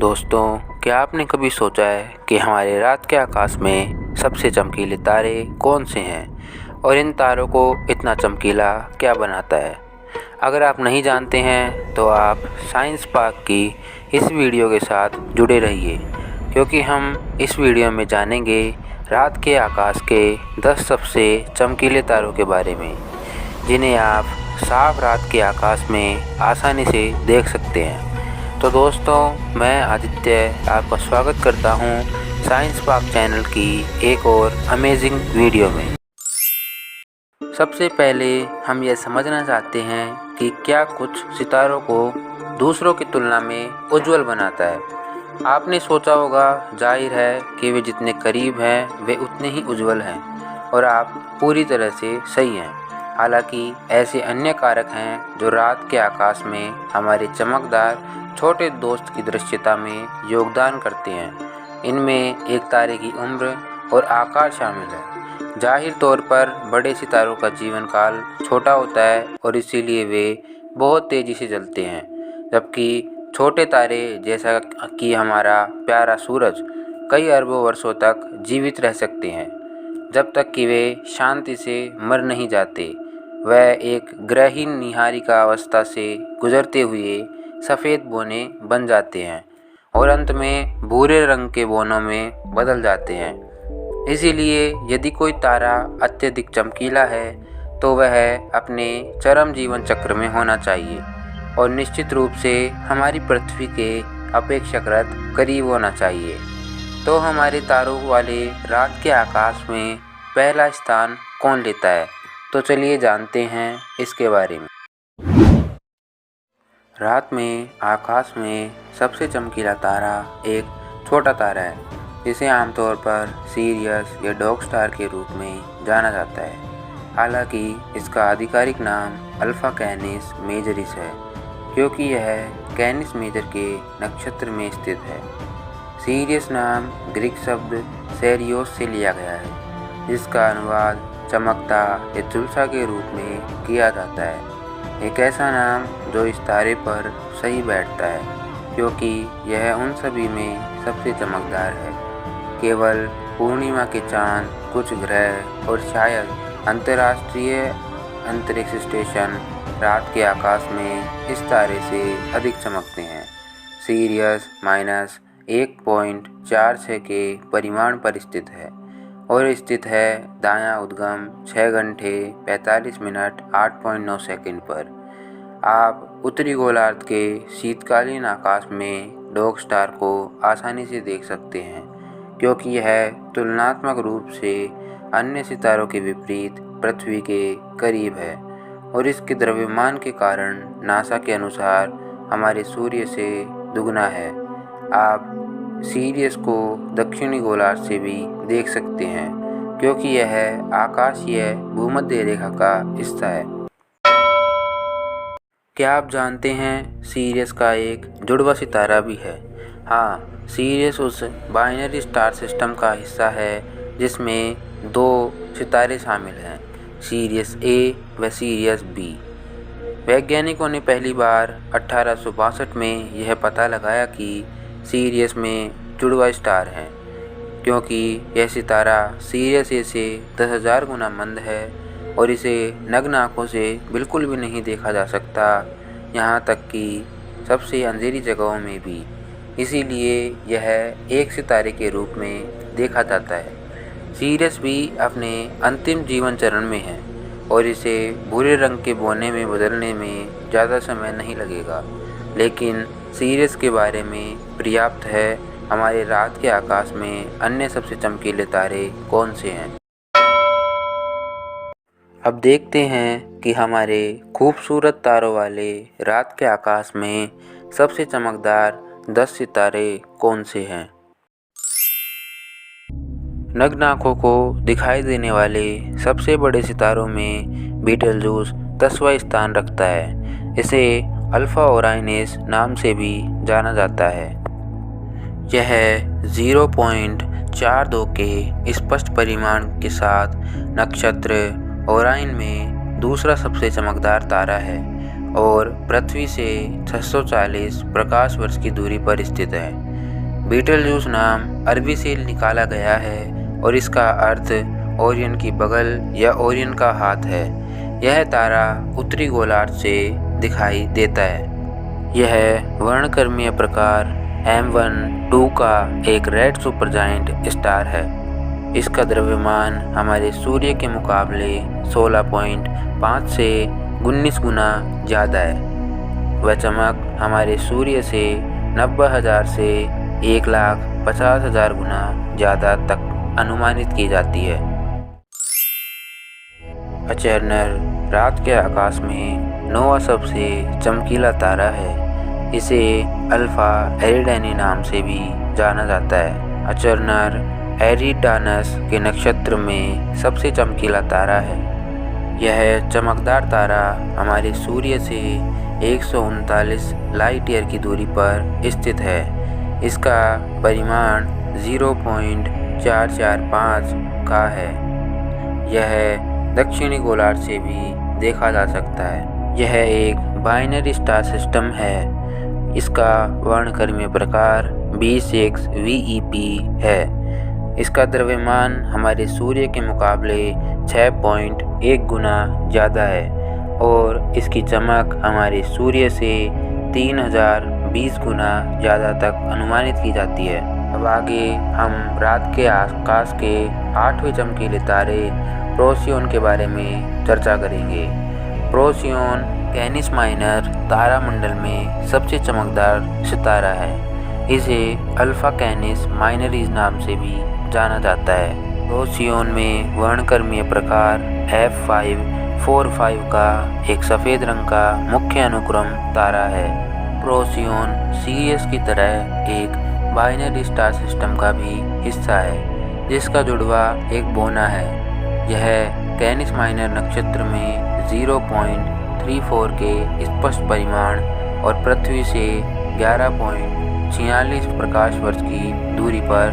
दोस्तों, क्या आपने कभी सोचा है कि हमारे रात के आकाश में सबसे चमकीले तारे कौन से हैं और इन तारों को इतना चमकीला क्या बनाता है? अगर आप नहीं जानते हैं तो आप साइंस पार्क की इस वीडियो के साथ जुड़े रहिए, क्योंकि हम इस वीडियो में जानेंगे रात के आकाश के 10 सबसे चमकीले तारों के बारे में, जिन्हें आप साफ रात के आकाश में आसानी से देख सकते हैं। तो दोस्तों, मैं आदित्य आपका स्वागत करता हूं साइंस पार्क चैनल की एक और अमेजिंग वीडियो में। सबसे पहले हम यह समझना चाहते हैं कि क्या कुछ सितारों को दूसरों की तुलना में उज्जवल बनाता है। आपने सोचा होगा, जाहिर है कि वे जितने करीब हैं वे उतने ही उज्जवल हैं, और आप पूरी तरह से सही हैं। हालांकि ऐसे अन्य कारक हैं जो रात के आकाश में हमारे चमकदार छोटे दोस्त की दृश्यता में योगदान करते हैं। इनमें एक तारे की उम्र और आकार शामिल है। जाहिर तौर पर बड़े सितारों का जीवन काल छोटा होता है और इसीलिए वे बहुत तेज़ी से जलते हैं, जबकि छोटे तारे जैसा कि हमारा प्यारा सूरज कई अरबों वर्षों तक जीवित रह सकते हैं, जब तक कि वे शांति से मर नहीं जाते। वह एक ग्रहहीन निहारिका अवस्था से गुजरते हुए सफ़ेद बोने बन जाते हैं और अंत में भूरे रंग के बोनों में बदल जाते हैं। इसीलिए यदि कोई तारा अत्यधिक चमकीला है तो वह अपने चरम जीवन चक्र में होना चाहिए और निश्चित रूप से हमारी पृथ्वी के अपेक्षाकृत करीब होना चाहिए। तो हमारे तारों वाले रात के आकाश में पहला स्थान कौन लेता है? तो चलिए जानते हैं इसके बारे में। रात में आकाश में सबसे चमकीला तारा एक छोटा तारा है, जिसे आमतौर पर सीरियस या डॉग स्टार के रूप में जाना जाता है। हालांकि इसका आधिकारिक नाम अल्फा कैनिस मेजरिस है, क्योंकि यह कैनिस मेजर के नक्षत्र में स्थित है। सीरियस नाम ग्रीक शब्द सेरियोस से लिया गया है, जिसका अनुवाद चमकता या झुलसा के रूप में किया जाता है। एक ऐसा नाम जो इस तारे पर सही बैठता है, क्योंकि यह उन सभी में सबसे चमकदार है। केवल पूर्णिमा के चांद, कुछ ग्रह और शायद अंतर्राष्ट्रीय अंतरिक्ष स्टेशन रात के आकाश में इस तारे से अधिक चमकते हैं। सीरियस -1.46 के परिमाण पर स्थित है और स्थित है दायां उद्गम 6 घंटे 45 मिनट 8.9 सेकंड पर। आप उत्तरी गोलार्ध के शीतकालीन आकाश में डॉग स्टार को आसानी से देख सकते हैं, क्योंकि यह तुलनात्मक रूप से अन्य सितारों के विपरीत पृथ्वी के करीब है और इसके द्रव्यमान के कारण नासा के अनुसार हमारे सूर्य से दुगना है। आप सीरियस को दक्षिणी गोलार्ध से भी देख सकते हैं, क्योंकि यह आकाशीय भूमध्य रेखा का हिस्सा है। क्या आप जानते हैं सीरियस का एक जुड़वा सितारा भी है? हाँ, सीरियस उस बाइनरी स्टार सिस्टम का हिस्सा है जिसमें 2 सितारे शामिल हैं, सीरियस ए व सीरियस बी। वैज्ञानिकों ने पहली बार 1862 में यह पता लगाया कि सीरियस में जुड़वा स्टार हैं, क्योंकि यह सितारा सीरियस ए से 10,000 गुना मंद है और इसे नग्न आँखों से बिल्कुल भी नहीं देखा जा सकता, यहाँ तक कि सबसे अंधेरी जगहों में भी। इसीलिए यह एक सितारे के रूप में देखा जाता है। सीरियस भी अपने अंतिम जीवन चरण में है और इसे भूरे रंग के बोने में बदलने में ज़्यादा समय नहीं लगेगा, लेकिन सीरियस के बारे में पर्याप्त है। हमारे रात के आकाश में अन्य सबसे चमकीले तारे कौन से हैं? अब देखते हैं कि हमारे खूबसूरत तारों वाले रात के आकाश में सबसे चमकदार 10 सितारे कौन से हैं। नग्न आँखों को दिखाई देने वाले सबसे बड़े सितारों में बीटलजूस 10वां स्थान रखता है। इसे अल्फा ओराइनस नाम से भी जाना जाता है। यह 0.42 के स्पष्ट परिमाण के साथ नक्षत्र ओराइन में दूसरा सबसे चमकदार तारा है और पृथ्वी से 640 प्रकाश वर्ष की दूरी पर स्थित है। बीटलजूस नाम अरबी से निकाला गया है और इसका अर्थ ओरियन की बगल या ओरियन का हाथ है। यह तारा उत्तरी गोलार्ध से दिखाई देता है। यह वर्णक्रमीय प्रकार M12 का एक रेड सुपरजायंट स्टार है। इसका द्रव्यमान हमारे सूर्य के मुकाबले 16.5 से 19 गुना ज़्यादा है। वह चमक हमारे सूर्य से 90,000 से 1,50,000 गुना ज़्यादा तक अनुमानित की जाती है। अचेरनर रात के आकाश में 9वां सबसे चमकीला तारा है। इसे अल्फा एरिडानी नाम से भी जाना जाता है। अचेरनर एरिडानस के नक्षत्र में सबसे चमकीला तारा है। यह चमकदार तारा हमारे सूर्य से 139 लाइट ईयर की दूरी पर स्थित है। इसका परिमाण 0.445 का है। यह दक्षिणी गोलार्ध से भी देखा जा सकता है। यह एक बाइनरी स्टार सिस्टम है। इसका वर्णक्रमीय प्रकार B6VEP है। इसका द्रव्यमान हमारे सूर्य के मुकाबले 6.1 गुना ज़्यादा है और इसकी चमक हमारे सूर्य से 3020 गुना ज़्यादा तक अनुमानित की जाती है। अब आगे हम रात के आकाश के 8वें चमकीले तारे प्रोसियोन के बारे में चर्चा करेंगे। प्रोसियोन कैनिस माइनर तारामंडल में सबसे चमकदार सितारा है। इसे अल्फा कैनिस माइनरीज नाम से भी जाना जाता है। प्रोसियोन में वर्णक्रमीय प्रकार F545 का एक सफ़ेद रंग का मुख्य अनुक्रम तारा है। प्रोसियोन सीरियस की तरह एक बाइनरी स्टार सिस्टम का भी हिस्सा है, जिसका जुड़वा एक बोना है। यह कैनिस माइनर नक्षत्र में 0.34 के स्पष्ट परिमाण और पृथ्वी से 11.46 प्रकाश वर्ष की दूरी पर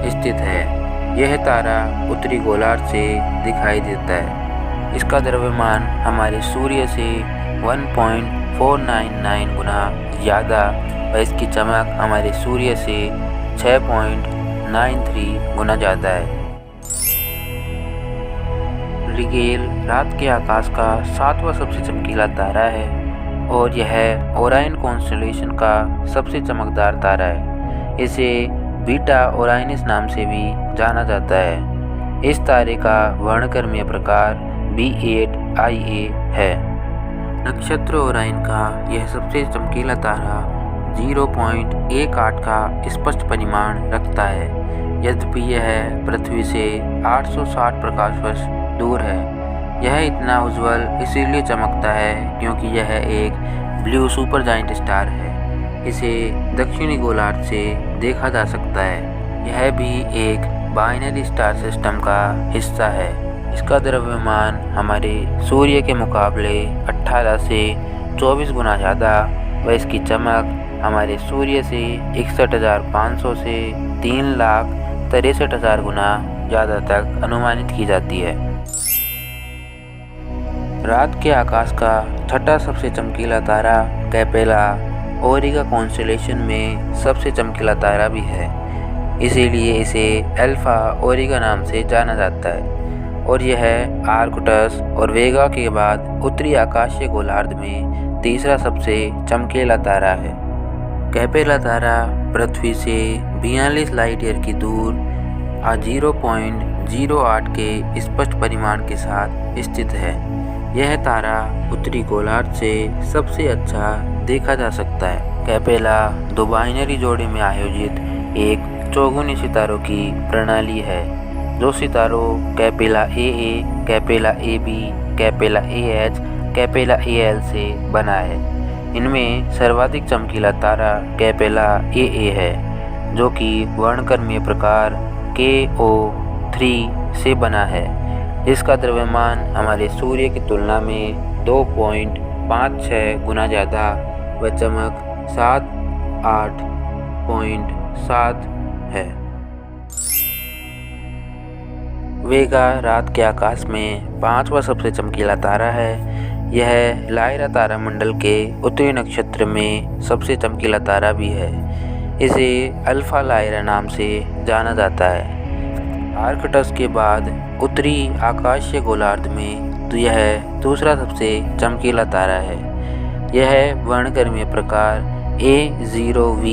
स्थित है। यह तारा उत्तरी गोलार्ध से दिखाई देता है। इसका द्रव्यमान हमारे सूर्य से 1.499 गुना ज़्यादा व इसकी चमक हमारे सूर्य से 6.93 गुना ज़्यादा है। रिगेल रात के आकाश का 7वां सबसे चमकीला तारा है और यह ओराइन कॉन्स्टेलेशन का सबसे चमकदार तारा है। इसे बीटा ओराइनस नाम से भी जाना जाता है। इस तारे का वर्णक्रमीय प्रकार B8IA है। नक्षत्र ओराइन का यह सबसे चमकीला तारा 0.18 का स्पष्ट परिमाण रखता है, यद्यपि यह पृथ्वी से 860 प्रकाश वर्ष दूर है। यह इतना उज्ज्वल इसीलिए चमकता है क्योंकि यह एक ब्लू सुपर जायंट स्टार है। इसे दक्षिणी गोलार्ध से देखा जा सकता है। यह भी एक बाइनरी स्टार सिस्टम का हिस्सा है। इसका द्रव्यमान हमारे सूर्य के मुकाबले 18 से 24 गुना ज़्यादा व इसकी चमक हमारे सूर्य से 61,500 से 3,63,000 गुना ज़्यादा तक अनुमानित की जाती है। रात के आकाश का छठा सबसे चमकीला तारा कैपेला ओरिगा कॉन्स्टेलेशन में सबसे चमकीला तारा भी है, इसीलिए इसे अल्फा ओरिगा नाम से जाना जाता है और यह आर्कटस और वेगा के बाद उत्तरी आकाशीय गोलार्ध में तीसरा सबसे चमकीला तारा है। कैपेला तारा पृथ्वी से 42 लाइट ईयर की दूर 0.08 के स्पष्ट परिमाण के साथ स्थित है। यह तारा उत्तरी गोलार्ध से सबसे अच्छा देखा जा सकता है। कैपेला दो बाइनरी जोड़े में आयोजित एक चौगुनी सितारों की प्रणाली है, जो सितारों Capella AA, Capella AB, Capella AH, Capella AL से बना है। इनमें सर्वाधिक चमकीला तारा कैपेला AA है, जो कि वर्णक्रमीय प्रकार KO3 से बना है। इसका द्रव्यमान हमारे सूर्य की तुलना में 2.56 गुना ज़्यादा व चमक 78.7 है। वेगा रात के आकाश में 5वां सबसे चमकीला तारा है। यह लायरा तारामंडल के उत्तरी नक्षत्र में सबसे चमकीला तारा भी है। इसे अल्फा लायरा नाम से जाना जाता है। आर्कटस के बाद उत्तरी आकाशीय गोलार्ध में यह दूसरा सबसे चमकीला तारा है। यह वर्णक्रमीय प्रकार A0V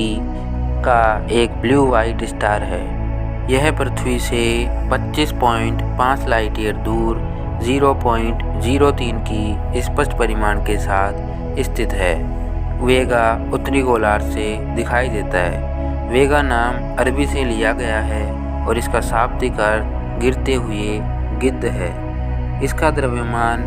का एक ब्लू वाइट स्टार है। यह पृथ्वी से 25.5 लाइट ईयर दूर 0.03 की स्पष्ट परिमाण के साथ स्थित है। वेगा उत्तरी गोलार्ध से दिखाई देता है। वेगा नाम अरबी से लिया गया है और इसका शाब्दिक अर्थ गिरते हुए गिद्ध है। इसका द्रव्यमान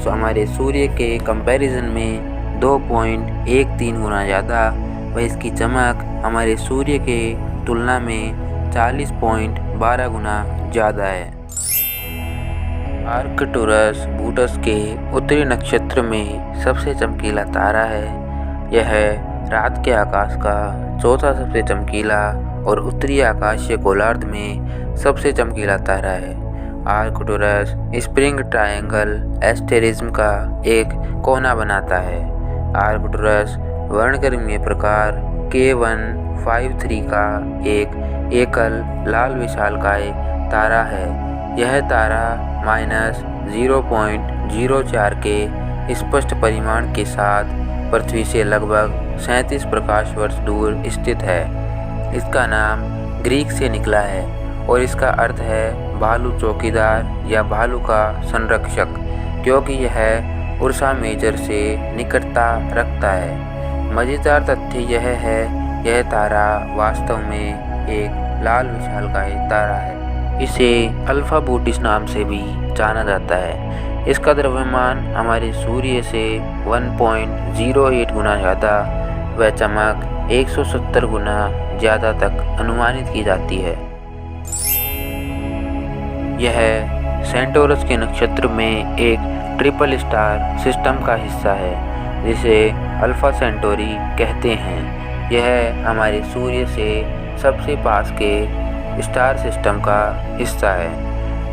हमारे सूर्य के कंपैरिजन में 2.13 गुना ज़्यादा व इसकी चमक हमारे सूर्य के तुलना में 40.12 गुना ज़्यादा है। आर्कटुरस बूटस के उत्तरी नक्षत्र में सबसे चमकीला तारा है। यह रात के आकाश का चौथा सबसे चमकीला और उत्तरी आकाशीय गोलार्ध में सबसे चमकीला तारा है। आर्कटुरस स्प्रिंग ट्रायंगल एस्टेरिज्म का एक कोना बनाता है। आर्कटुरस वर्णक्रमीय प्रकार K153 का एक एकल लाल विशालकाय तारा है। यह तारा -0.04 के स्पष्ट परिमाण के साथ पृथ्वी से लगभग 37 प्रकाश वर्ष दूर स्थित है। इसका नाम ग्रीक से निकला है और इसका अर्थ है भालू चौकीदार या भालू का संरक्षक, क्योंकि यह उर्सा मेजर से निकटता रखता है। मज़ेदार तथ्य यह है यह तारा वास्तव में एक लाल विशालकाय तारा है। इसे अल्फा बूटिस नाम से भी जाना जाता है। इसका द्रव्यमान हमारे सूर्य से 1.08 गुना ज़्यादा व चमक 170 गुना ज़्यादा तक अनुमानित की जाती है। यह सेंटोरस के नक्षत्र में एक ट्रिपल स्टार सिस्टम का हिस्सा है जिसे अल्फा सेंटोरी कहते हैं। यह हमारे सूर्य से सबसे पास के स्टार सिस्टम का हिस्सा है।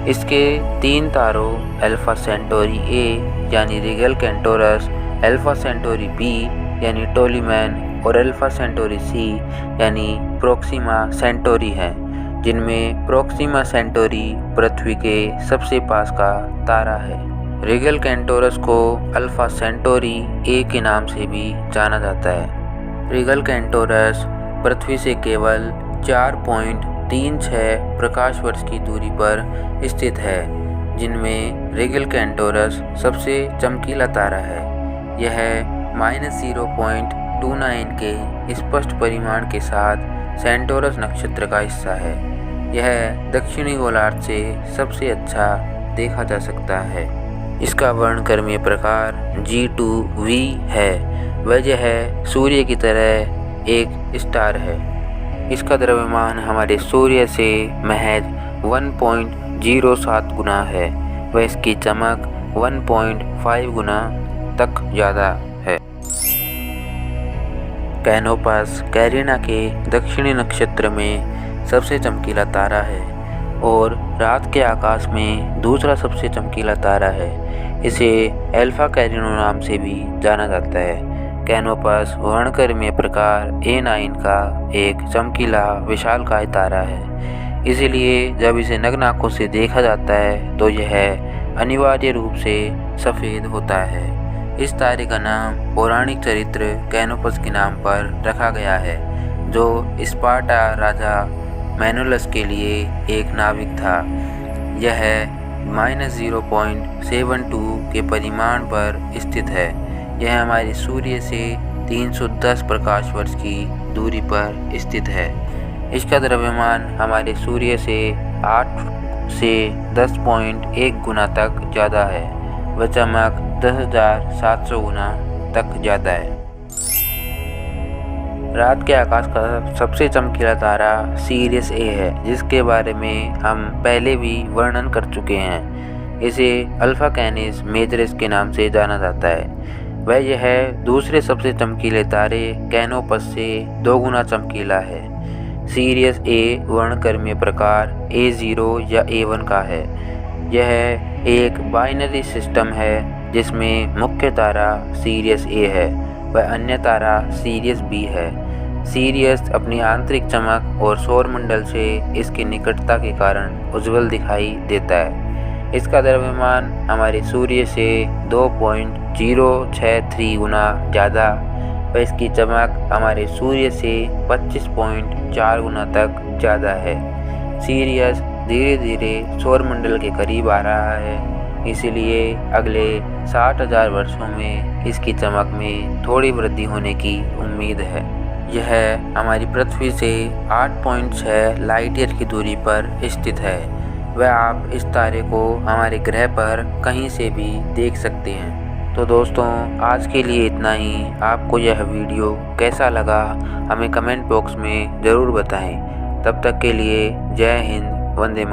इसके 3 तारों अल्फा सेंटोरी A यानी रिगल कैंटोरस, अल्फा सेंटोरी B यानी टोलीमैन और अल्फा सेंटोरी C यानी प्रोक्सिमा सेंटोरी हैं, जिनमें प्रोक्सिमा सेंटोरी पृथ्वी के सबसे पास का तारा है। रिगल कैंटोरस को अल्फा सेंटोरी A के नाम से भी जाना जाता है। रिगल कैंटोरस पृथ्वी से केवल 4.36 प्रकाश वर्ष की दूरी पर स्थित है, जिनमें रिगल कैंटोरस सबसे चमकीला तारा है। यह -0.29 के स्पष्ट परिमाण के साथ सेंटोरस नक्षत्र का हिस्सा है। यह दक्षिणी गोलार्ध से सबसे अच्छा देखा जा सकता है। इसका वर्णक्रमीय प्रकार G2V है। वह यह सूर्य की तरह एक स्टार है। इसका द्रव्यमान हमारे सूर्य से महज 1.07 गुना है व इसकी चमक 1.5 गुना तक ज़्यादा है। कैनोपस कैरिना के दक्षिणी नक्षत्र में सबसे चमकीला तारा है और रात के आकाश में दूसरा सबसे चमकीला तारा है। इसे अल्फा कैरिनो नाम से भी जाना जाता है। कैनोपस वर्णक्रमीय प्रकार A9 का एक चमकीला विशालकाय तारा है। इसलिए जब इसे नग्न आँखों से देखा जाता है तो यह अनिवार्य रूप से सफ़ेद होता है। इस तारे का नाम पौराणिक चरित्र कैनोपस के नाम पर रखा गया है, जो स्पार्टा राजा मेनोलस के लिए एक नाविक था। यह -0.72 के परिमाण पर स्थित है। यह हमारे सूर्य से 310 प्रकाश वर्ष की दूरी पर स्थित है। इसका द्रव्यमान हमारे सूर्य से 8 से 10.1 गुना तक ज़्यादा है व चमक 10,700 गुना तक ज़्यादा है। रात के आकाश का सबसे चमकीला तारा सीरियस A है, जिसके बारे में हम पहले भी वर्णन कर चुके हैं। इसे अल्फा कैनिस मेजरस के नाम से जाना जाता है। वह यह दूसरे सबसे चमकीले तारे कैनोपस से 2 गुना चमकीला है। सीरियस A वर्णक्रमीय प्रकार A0 या A1 का है। यह एक बाइनरी सिस्टम है जिसमें मुख्य तारा सीरियस ए है व अन्य तारा सीरियस बी है। सीरियस अपनी आंतरिक चमक और सौरमंडल से इसकी निकटता के कारण उज्ज्वल दिखाई देता है। इसका द्रव्यमान हमारे सूर्य से 2.063 गुना ज़्यादा व इसकी चमक हमारे सूर्य से 25.4 गुना तक ज़्यादा है। सीरियस धीरे धीरे सौरमंडल के करीब आ रहा है, इसलिए अगले 60,000 वर्षों में इसकी चमक में थोड़ी वृद्धि होने की उम्मीद है। यह हमारी पृथ्वी से 8.6 लाइट ईयर की दूरी पर स्थित है व आप इस तारे को हमारे ग्रह पर कहीं से भी देख सकते हैं। तो दोस्तों, आज के लिए इतना ही। आपको यह वीडियो कैसा लगा हमें कमेंट बॉक्स में ज़रूर बताएं। तब तक के लिए जय हिंद, वंदे मातरम।